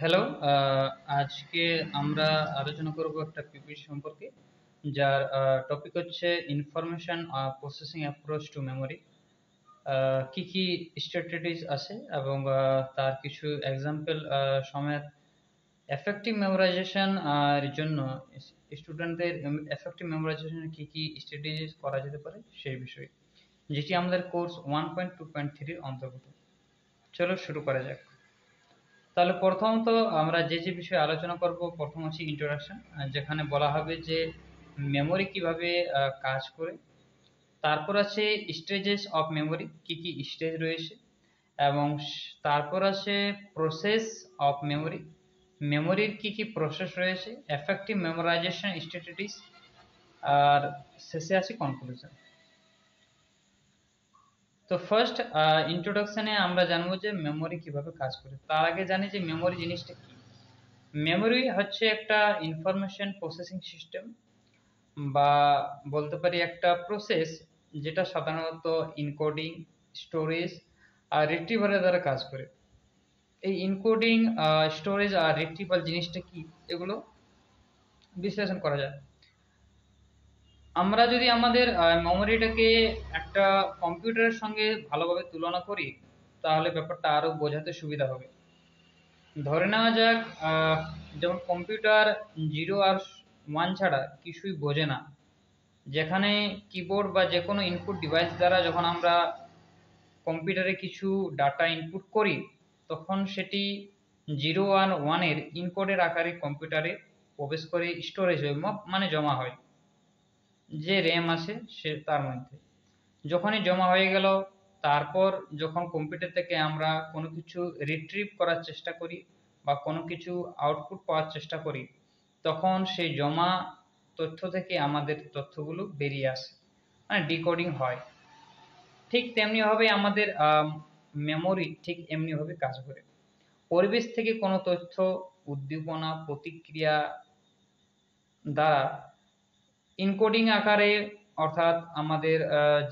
Hello, আজকে আমরা আলোচনা করব একটা পিপিটি সম্পর্কে, যার টপিক হচ্ছে information processing approach to memory. কি কি স্ট্র্যাটেজিস আছে এবং তার কিছু এক্সাম্পল সমেত এফেক্টিভ মেমোরাইজেশন এর জন্য স্টুডেন্টদের এফেক্টিভ মেমোরাইজেশন কি কি স্ট্র্যাটেজিস করা যেতে পারে সেই বিষয়ে, যেটি আমাদের কোর্স 1.2.3 এর অন্তর্গত। চলো শুরু করা যাক। তাহলে প্রথমত আমরা যে বিষয়ে আলোচনা করব, প্রথম হচ্ছে ইন্ট্রোডাকশন, যেখানে বলা হবে যে মেমোরি কিভাবে কাজ করে। তারপর আছে স্টেজেস অফ মেমোরি, কি কি স্টেজ রয়েছে, এবং তারপর আছে প্রসেস অফ মেমোরি, মেমোরির কি কি প্রসেস রয়েছে, এফেক্টিভ মেমোরাইজেশন স্ট্র্যাটেজিস, আর শেষে আছে কনক্লুশন। তো ফার্স্ট ইন্ট্রোডাকশনে আমরা জানবো যে মেমোরি কিভাবে কাজ করে। তার আগে জানি যে মেমোরি জিনিসটা কি। মেমোরি হচ্ছে একটা ইনফরমেশন প্রসেসিং সিস্টেম, বা বলতে পারি একটা প্রসেস, যেটা সাধারণত ইনকোডিং, স্টোরেজ আর রিট্রিভারের দ্বারা কাজ করে। এই ইনকোডিং, স্টোরেজ আর রিট্রিভাল জিনিসটা কি, এগুলো বিশ্লেষণ করা যায়। আমরা যদি আমাদের মেমোরিটাকে একটা কম্পিউটারের সঙ্গে ভালোভাবে তুলনা করি, তাহলে ব্যাপারটা আরো বোঝাতে সুবিধা হবে। ধরে নেওয়া যাক, যেমন কম্পিউটার জিরো আর ওয়ান ছাড়া কিছুই বোঝে না। যেখানে কিবোর্ড বা যে কোনো ইনপুট ডিভাইস দ্বারা যখন আমরা কম্পিউটারে কিছু ডাটা ইনপুট করি, তখন সেটি জিরো আর ওয়ানের ইনকোডের আকারে কম্পিউটারে প্রবেশ করে স্টোরেজ হয়ে, মানে জমা হয় যে র্যাম আছে সে তার মধ্যে। যখনই জমা হয়ে গেল, তারপর যখন কম্পিউটার থেকে আমরা কোনো কিছু রিট্রিভ করার চেষ্টা করি বা কোনো কিছু আউটপুট পাওয়ার চেষ্টা করি, তখন সেই জমা তথ্য থেকে আমাদের তথ্যগুলো বেরিয়ে আসে, মানে ডিকোডিং হয়। ঠিক তেমনিভাবে আমাদের মেমোরি ঠিক এমনিভাবে কাজ করে। পরিবেশ থেকে কোনো তথ্য, উদ্দীপনা, প্রতিক্রিয়া দ্বারা ইনকোডিং আকারে, অর্থাৎ আমাদের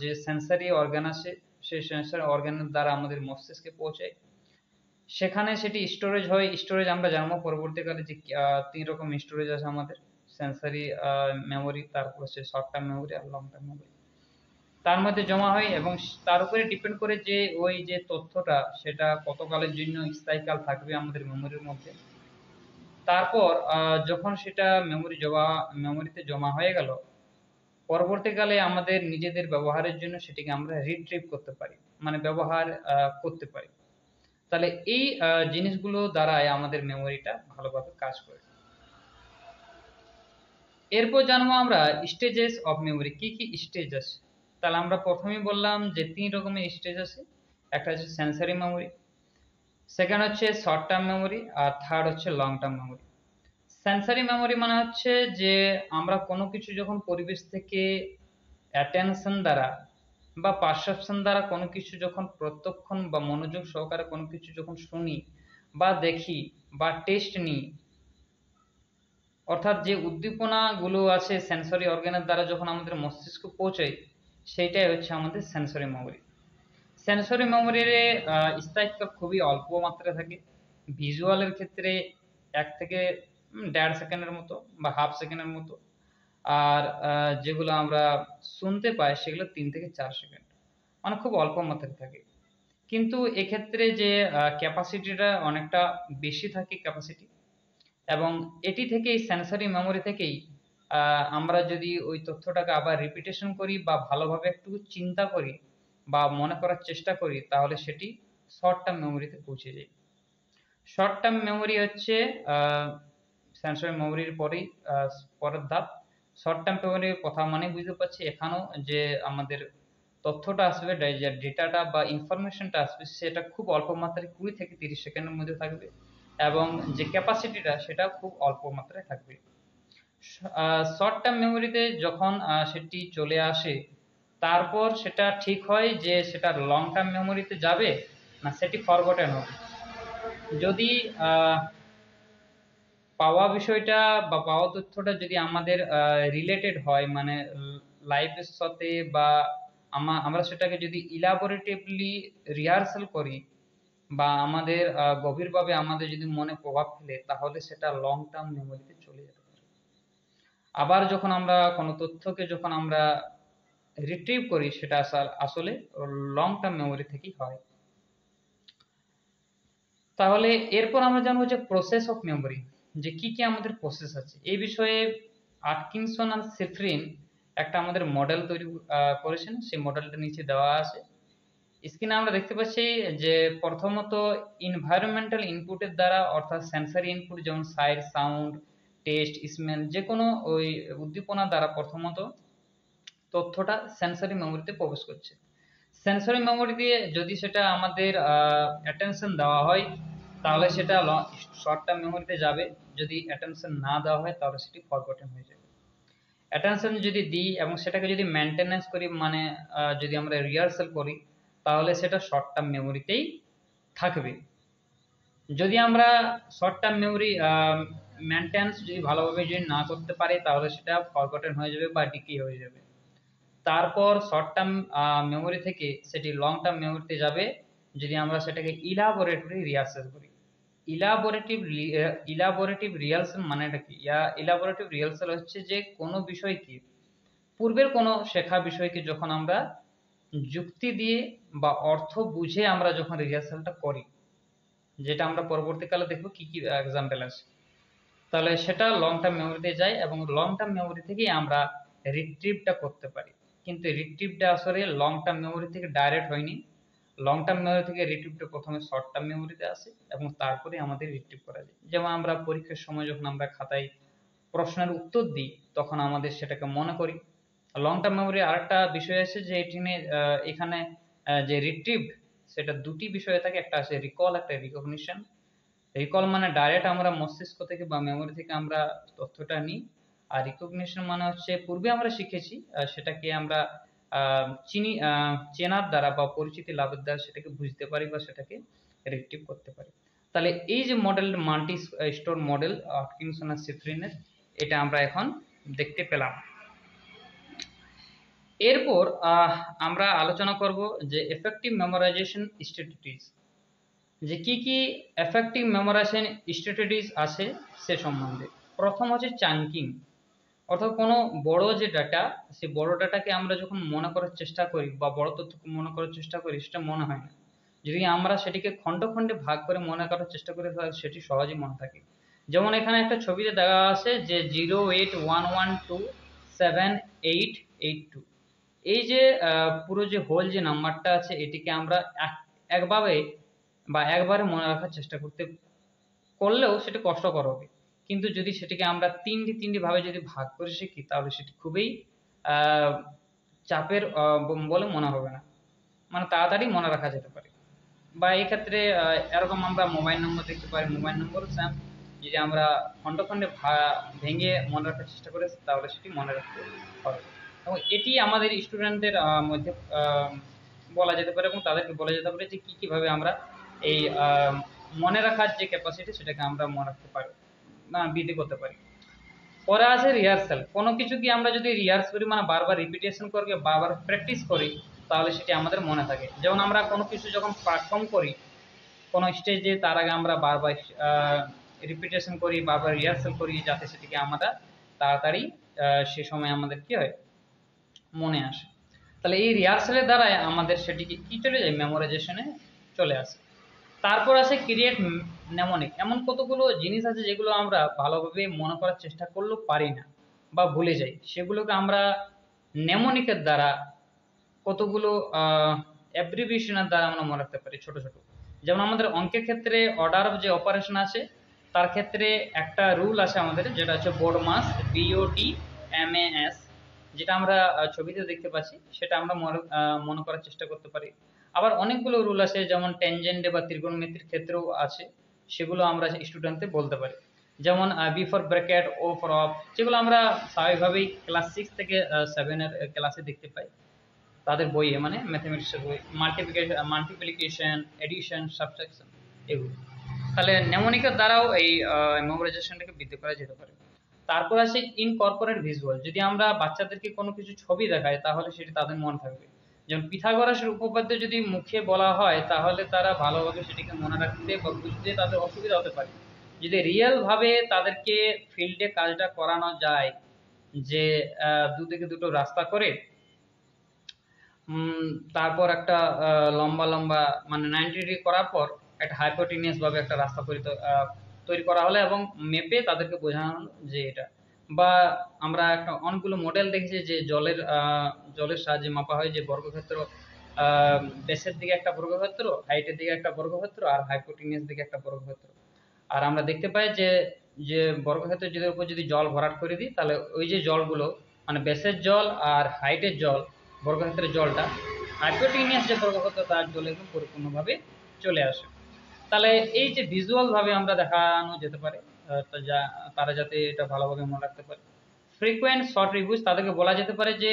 যে সেন্সরি অর্গান আছে, সেই সেন্সরি অর্গানের দ্বারা আমাদের মস্তিষ্কে পৌঁছায়। সেখানে সেটি স্টোরেজ হয়। স্টোরেজ আমরা জানবো পরবর্তীকালে যে তিন রকম স্টোরেজ আছে আমাদের: সেন্সরি মেমোরি, তারপর হচ্ছে শর্ট টার্ম মেমোরি আর লং টার্ম মেমোরি। তার মধ্যে জমা হয় এবং তার উপরে ডিপেন্ড করে যে ওই যে তথ্যটা সেটা কতকালের জন্য স্থায়ীকাল থাকবে আমাদের মেমোরির মধ্যে। তারপর যখন সেটা মেমোরিতে জমা হয়ে গেল, পরবর্তীকালে আমাদের নিজেদের ব্যবহারের জন্য সেটিকে আমরা রিট্রিভ করতে পারি, মানে ব্যবহার করতে পারি। তাহলে এই জিনিসগুলো দ্বারাই আমাদের মেমোরিটা ভালোভাবে কাজ করে। এরপর জানবো আমরা স্টেজেস অফ মেমোরি, কি কি স্টেজ আছে। তাহলে আমরা প্রথমেই বললাম যে তিন রকমের স্টেজ আছে। একটা হচ্ছে সেন্সরি মেমোরি, সেকেন্ড হচ্ছে শর্ট টার্ম মেমোরি, আর থার্ড হচ্ছে long term memory. Sensory memory মানে হচ্ছে যে আমরা কোনো কিছু যখন পরিবেশ থেকে অ্যাটেনশন দ্বারা বা পারসেপশন দ্বারা কোনো কিছু যখন প্রত্যক্ষণ বা মনোযোগ সহকারে কোনো কিছু যখন শুনি বা দেখি বা টেস্ট নিই, অর্থাৎ যে উদ্দীপনাগুলো আছে সেন্সরি অর্গানের দ্বারা যখন আমাদের মস্তিষ্ক পৌঁছায়, সেইটাই হচ্ছে আমাদের সেন্সরি মেমোরি। সেন্সরি মেমোরির স্থায়িত্ব খুবই অল্প মাত্রায় থাকে। ভিজুয়ালের ক্ষেত্রে 1 থেকে 1.5 সেকেন্ডের মতো বা হাফ সেকেন্ডের মতো। আর যেগুলো আমরা শুনতে পাই সেগুলো 3 থেকে 4 সেকেন্ড, মানে খুব অল্প মাত্রায় থাকে। কিন্তু এক্ষেত্রে যে ক্যাপাসিটিটা অনেকটা বেশি থাকে ক্যাপাসিটি, এবং এটি থেকেই সেন্সরি মেমোরি থেকেই আমরা যদি ওই তথ্যটাকে আবার রিপিটেশন করি বা ভালোভাবে একটু চিন্তা করি বা মনে করার চেষ্টা করি, তাহলে সেটি শর্ট টার্ম মেমোরিতে পৌঁছে যায়। শর্ট টার্ম মেমোরি হচ্ছে সেন্সরি মেমোরির পরেই পরের ধাপ। শর্ট টার্ম মেমোরির কথা মানে বুঝতে পারছি এখানেও যে আমাদের তথ্যটা আসবে, যে ডেটাটা বা ইনফরমেশনটা আসবে, সেটা খুব অল্প মাত্রায় 20 থেকে 30 সেকেন্ডের মধ্যে থাকবে, এবং যে ক্যাপাসিটিটা সেটা খুব অল্প মাত্রায় থাকবে। শর্ট টার্ম মেমোরিতে যখন সেটি চলে আসে, তারপর সেটা ঠিক হয় যে সেটা লং টার্ম মেমোরিতে যাবে না সেটি ফরগটেন হবে। যদি পাওয়া বিষয়টা বা পাওয়া তথ্যটা যদি আমাদের রিলেটেড হয়, মানে লাইফের সাথে, বা আমরা সেটাকে যদি ইলাবোরেটিভলি রিহার্সাল করি, বা আমাদের গভীরভাবে আমাদের যদি মনে প্রভাব ফেলে, তাহলে সেটা লং টার্ম মেমোরিতে চলে যেতে পারে। আবার যখন আমরা কোনো তথ্যকে যখন আমরা রিট্রিভ করি, সেটা আসলে লং টার্ম মেমোরি থেকেই হয়। তাহলে এরপর আমরা জানবো যে প্রসেস অফ মেমোরি, যে কি কি আমাদের প্রসেস আছে। এই বিষয়ে আটকিনসন আর সিফরিন একটা আমাদের মডেল তৈরি করেছেন, সেই মডেলটা নিচে দেওয়া আছে। স্ক্রিনে আমরা দেখতে পাচ্ছি যে প্রথমত এনভায়রনমেন্টাল ইনপুটের দ্বারা, অর্থাৎ সেন্সরি ইনপুট যেমন সাইট, সাউন্ড, টেস্ট, স্মেল, যে কোনো ওই উদ্দীপনা দ্বারা প্রথমত তথ্যটা সেন্সরি মেমোরিতে প্রবেশ করছে। সেন্সরি মেমোরি দিয়ে যদি সেটা আমাদের অ্যাটেনশন দেওয়া হয়, তাহলে সেটা শর্ট টার্ম মেমোরিতে যাবে। যদি অ্যাটেনশন না দেওয়া হয়, তাহলে সেটি ফরগটেন হয়ে যাবে। অ্যাটেনশন যদি দিই এবং সেটাকে যদি মেনটেনেন্স করি, মানে যদি আমরা রিহার্সাল করি, তাহলে সেটা শর্ট টার্ম মেমোরিতেই থাকবে। যদি আমরা শর্ট টার্ম মেমোরি মেনটেন্স যদি ভালোভাবে যদি না করতে পারি, তাহলে সেটা ফরগটেন হয়ে যাবে বা ডিকে হয়ে যাবে। তারপর শর্ট টার্ম মেমোরি থেকে সেটি লং টার্ম মেমোরিতে যাবে যদি আমরা সেটাকে ইলাবোরেটরি রিহার্সাল করি। ইলাবোরেটিভ রিহার্সাল মানেটা কি? ইলাবোরেটিভ রিহার্সাল হচ্ছে যে কোনো বিষয়কে, পূর্বের কোনো শেখা বিষয়কে যখন আমরা যুক্তি দিয়ে বা অর্থ বুঝে আমরা যখন রিহার্সালটা করি, যেটা আমরা পরবর্তীকালে দেখবো কি কি এক্সাম্পল আছে, তাহলে সেটা লং টার্ম মেমোরিতে যায় এবং লং টার্ম মেমোরি থেকেই আমরা রিট্রিভটা করতে পারি। কিন্তু রিট্রিভটা আসলে লং টার্ম মেমোরি থেকে ডাইরেক্ট হয়নি। লং টার্ম মেমোরি থেকে রিট্রিভটা প্রথমে শর্ট টার্ম মেমোরিতে আসে এবং তারপরে আমাদের রিট্রিভ করা যায়। যেমন আমরা পরীক্ষার সময় যখন আমরা খাতায় প্রশ্নের উত্তর দিই, তখন আমাদের সেটাকে মনে করি। লং টার্ম মেমোরি আরেকটা বিষয় আছে যে এখানে যে রিট্রিভ, সেটা দুটি বিষয় থাকে, একটা আছে রিকল, একটা রিকগনিশন। রিকল মানে ডাইরেক্ট আমরা মস্তিষ্ক থেকে বা মেমোরি থেকে আমরা তথ্যটা নিই, আর রিকগনিশন মানে হচ্ছে পূর্বে আমরা শিখেছি, সেটাকে আমরা চেনার দ্বারা বা পরিচিতি লাভের দ্বারা সেটাকে বুঝতে পারি বা সেটাকে রিট্রিভ করতে পারি। তাহলে এই যে model, multi store model Atkinson আর সিফরিনের, এটা আমরা এখন দেখতে পেলাম। এরপর আমরা আলোচনা করব যে এফেক্টিভ মেমোরাইজেশন স্ট্র্যাটেজিস, যে কি কি এফেক্টিভ মেমোরাইজেশন স্ট্র্যাটেজিস আছে সে সম্বন্ধে। প্রথম হচ্ছে চাঙ্কিং, অর্থাৎ কোনো বড় যে ডাটা, সেই বড় ডাটাকে আমরা যখন মনে করার চেষ্টা করি বা বড় তথ্যকে মনে করার চেষ্টা করি, সেটা মনে হয় না। যদি আমরা সেটিকে খণ্ড খণ্ডে ভাগ করে মনে করার চেষ্টা করি, তাহলে সেটি সহজেই মনে থাকে। যেমন এখানে একটা ছবিতে দেখা আছে যে 081127882, এই যে পুরো যে হোল যে নাম্বারটা আছে, এটিকে আমরা একভাবে বা একবারে মনে রাখার চেষ্টা করলেও সেটা কষ্টকর হবে। কিন্তু যদি সেটিকে আমরা তিনটি ভাবে যদি ভাগ করে শিখি, তাহলে সেটি খুবই আহ, চাপের বলে মনে হবে না, মানে তাড়াতাড়ি মনে রাখা যেতে পারে। বা এই ক্ষেত্রে এরকম আমরা মোবাইল নম্বর দেখতে পারি, মোবাইল নম্বর স্যাম যদি আমরা খন্ড খন্ডে ভেঙে মনে রাখার চেষ্টা করি, তাহলে সেটি মনে রাখতে পারবে। এবং এটি আমাদের স্টুডেন্টদের মধ্যে বলা যেতে পারে এবং তাদেরকে বলা যেতে পারে যে কি কিভাবে আমরা এই মনে রাখার যে ক্যাপাসিটি, সেটাকে আমরা মনে রাখতে পারি না বৃদ্ধি করতে পারি। পরে আছে রিহার্সাল। কোনো কিছু কি আমরা যদি রিহার্স করি, মানে বারবার রিপিটেশন করি, বারবার প্র্যাকটিস করি, তাহলে সেটি আমাদের মনে থাকে। যেমন আমরা কোনো কিছু যখন পারফর্ম করি কোনো স্টেজে, তার আগে আমরা বারবার রিপিটেশন করি, বারবার রিহার্সাল করি, যাতে সেটিকে আমরা তাড়াতাড়ি সে সময় আমাদের কি হয়, মনে আসে। তাহলে এই রিহার্সালের দ্বারাই আমাদের সেটিকে কি চলে যায়, মেমোরাইজেশনে চলে আসে। তারপর আছে ক্রিয়েট নেমোনিক। এমন কতগুলো জিনিস আছে যেগুলো আমরা ভালোভাবে মনে করার চেষ্টা করলেও পারি না বা ভুলে যাই, সেগুলোকে আমরা নেমোনিকের দ্বারা, কতগুলো অ্যাব্রিভিয়েশনের দ্বারা আমরা মনে রাখতে পারি ছোট ছোট। যেমন আমাদের অঙ্কের ক্ষেত্রে অর্ডার অফ যে অপারেশন আছে, তার ক্ষেত্রে একটা রুল আছে আমাদের, যেটা হচ্ছে BODMAS, BODMAS, যেটা আমরা ছবিতে দেখতে পাচ্ছি, সেটা আমরা মনে করার চেষ্টা করতে পারি। আবার অনেকগুলো রুল আছে, যেমন ট্যানজেন্টে বা ত্রিকোণমিতির ক্ষেত্রেও আছে, সেগুলো আমরা স্টুডেন্টদের বলতে পারি। যেমন B for bracket, O for of, যেগুলো আমরা স্বাভাবিকভাবেই ক্লাস 6 থেকে 7-এর ক্লাসে দেখতে পাই তাদের বইয়ে, মানে ম্যাথমেটিক্সের বই। মাল্টিপ্লিকেশন, এডিশন, সাবট্রাকশন, এগুলো। তাহলে নেমোনিকের দ্বারাও এই মেমোরাইজেশনটাকে বৃদ্ধি করা যেতে পারে। তারপর আছে ইনকর্পোরেট ভিজুয়াল। যদি আমরা বাচ্চাদেরকে কোনো কিছু ছবি দেখাই, তাহলে সেটি তাদের মনে থাকবে। যেমন পিথাগোরাসের উপপাদ্য যদি মুখে বলা হয় তাহলে তারা ভালোভাবে সেটিকে মনে রাখতে বা বুঝতে তাদের অসুবিধা হতে পারে। যদি রিয়েল ভাবে তাদেরকে ফিল্ডে কাজটা করানো যায়, যে দুদিকে দুটো রাস্তা করে তারপর একটা লম্বা লম্বা মানে 90 ডিগ্রি করার পর একটা হাইপোটেনিয়াস ভাবে একটা রাস্তা তৈরি করা হলো এবং মেপে তাদেরকে বোঝানো হলো যে এটা, বা আমরা একটা অনেকগুলো মডেল দেখেছি যে জলের সাহায্যে মাপা হয়, যে বর্গক্ষেত্র বেসের দিকে একটা বর্গক্ষেত্র, হাইটের দিকে একটা বর্গক্ষেত্র, আর হাইপোটেনিয়াস দিকে একটা বর্গক্ষেত্র। আর আমরা দেখতে পাই যে যে বর্গক্ষেত্রের যদি উপর যদি জল ভরাট করে দিই তাহলে ওই যে জলগুলো মানে বেসের জল আর হাইটের জল, বর্গক্ষেত্রের জলটা হাইপোটেনিয়াস যে বর্গক্ষেত্র তার জলে একদম পরিপূর্ণভাবে চলে আসে। তাহলে এই যে ভিজুয়াল ভাবে আমরা দেখানো যেতে পারে, তারা যাতে এটা ভালোভাবে মনে রাখতে পারে। ফ্রিকোয়েন্ট শর্ট রিভিউজ, তাদেরকে বলা যেতে পারে যে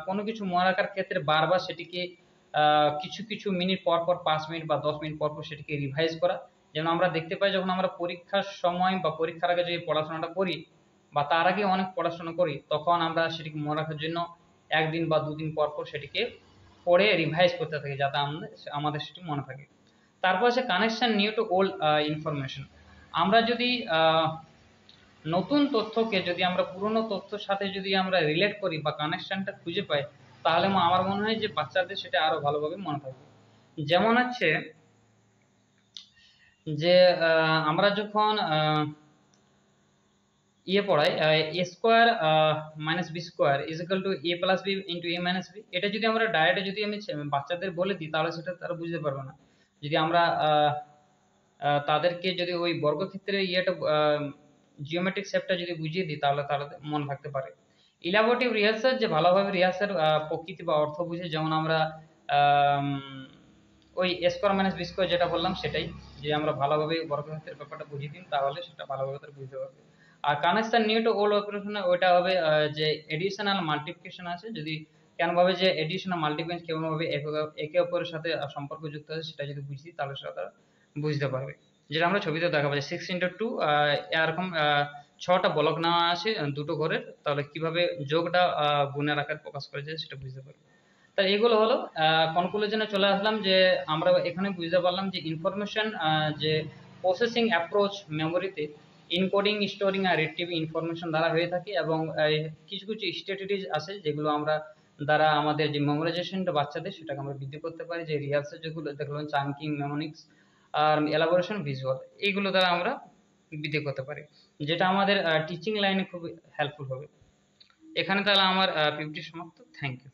কোনো কিছু মনে রাখার ক্ষেত্রে বারবার সেটিকে কিছু কিছু মিনিট পর পর 5 মিনিট বা 10 মিনিট পর পর সেটিকে রিভাইজ করা। যেমন আমরা দেখতে পাই যখন আমরা পরীক্ষার সময় বা পরীক্ষার আগে যদি পড়াশোনাটা করি বা তার আগে অনেক পড়াশোনা করি, তখন আমরা সেটিকে মনে রাখার জন্য 1 দিন বা 2 দিন পর পর সেটিকে পড়ে রিভাইজ করতে থাকি যাতে আমাদের সেটি মনে থাকে। তারপর আছে connection new to old information. আমরা যদি নতুন তথ্যকে যদি আমরা পুরনো তথ্যের সাথে যদি আমরা রিলেট করি বা কানেকশনটা খুঁজে পাই, তাহলে আমার মনে হয় যে বাচ্চাদের সেটা আরো ভালোভাবে মনে থাকবে। যেমন হচ্ছে যে আমরা যখন ইয়ে পড়াই, A square minus B square is equal to A plus B into A minus B, এটা যদি আমরা ডাইরেক্ট যদি আমি বাচ্চাদের বলে দিই তাহলে সেটা তারা বুঝতে পারবে না। যদি আমরা তাদেরকে যদি ওই বর্গক্ষেত্রের ইয়েটা জিওমেট্রিক শেপটা যদি বুঝিয়ে দিই তাহলে তারা মনে থাকতে পারে। ইলাবোরেটিভ রিহার্সাল, যে ভালোভাবে রিহার্সাল প্রকৃতি বা অর্থ বুঝে, যেমন আমরা আম, ওই এ স্কোয়ার মাইনাস বি স্কোয়ার যেটা বললাম সেটাই, যে আমরা ভালোভাবে বর্গক্ষেত্রের ব্যাপারটা বুঝিয়ে দিন তাহলে সেটা ভালোভাবে তারা বুঝতে পারবে। আর কানেকশন নিউ টু ওল্ড অপারেশনে ওইটা হবে যে এডিশনাল মাল্টিপ্লিকেশন আছে, যদি কেন ভাবে যে এডিশনাল মাল্টিপ্লিকেশন কেমন ভাবে একে অপরের সাথে সম্পর্ক যুক্ত আছে সেটা যদি বুঝি তাহলে সেটা তারা বুঝতে পারবে। যেটা আমরা ছবিতে দেখা পাচ্ছি 6 × 2 এরকম 6টা বলক নেওয়া আছে দুটো ঘরের, তাহলে কিভাবে যোগটা গুণের আকারে প্রকাশ করা যায় সেটা বুঝতে পারবে। তা এগুলো হলো কনক্লুশনে চলে আসলাম যে আমরা এখানে বুঝতে পারলাম যে ইনফরমেশন, যে প্রসেসিং অ্যাপ্রোচ মেমোরিতে ইনকোডিং স্টোরিং আর রিট্রিভিং ইনফরমেশন দ্বারা হয়ে থাকে, এবং কিছু কিছু স্ট্র্যাটেজিজ আছে যেগুলো আমরা দ্বারা আমাদের যে মেমোরাইজেশনটা বাচ্চাদের সেটাকে আমরা বৃদ্ধি করতে পারি, যে রিহার্সাল যেগুলো দেখলাম চাঙ্কিং, মেমোনিক্স আর এলাবোরেশন ভিজুয়াল, এইগুলো দ্বারা আমরা বৃদ্ধি করতে পারি, যেটা আমাদের টিচিং লাইনে খুব হেল্পফুল হবে। এখানে তাহলে আমার পিপিটি সমাপ্ত। Thank you.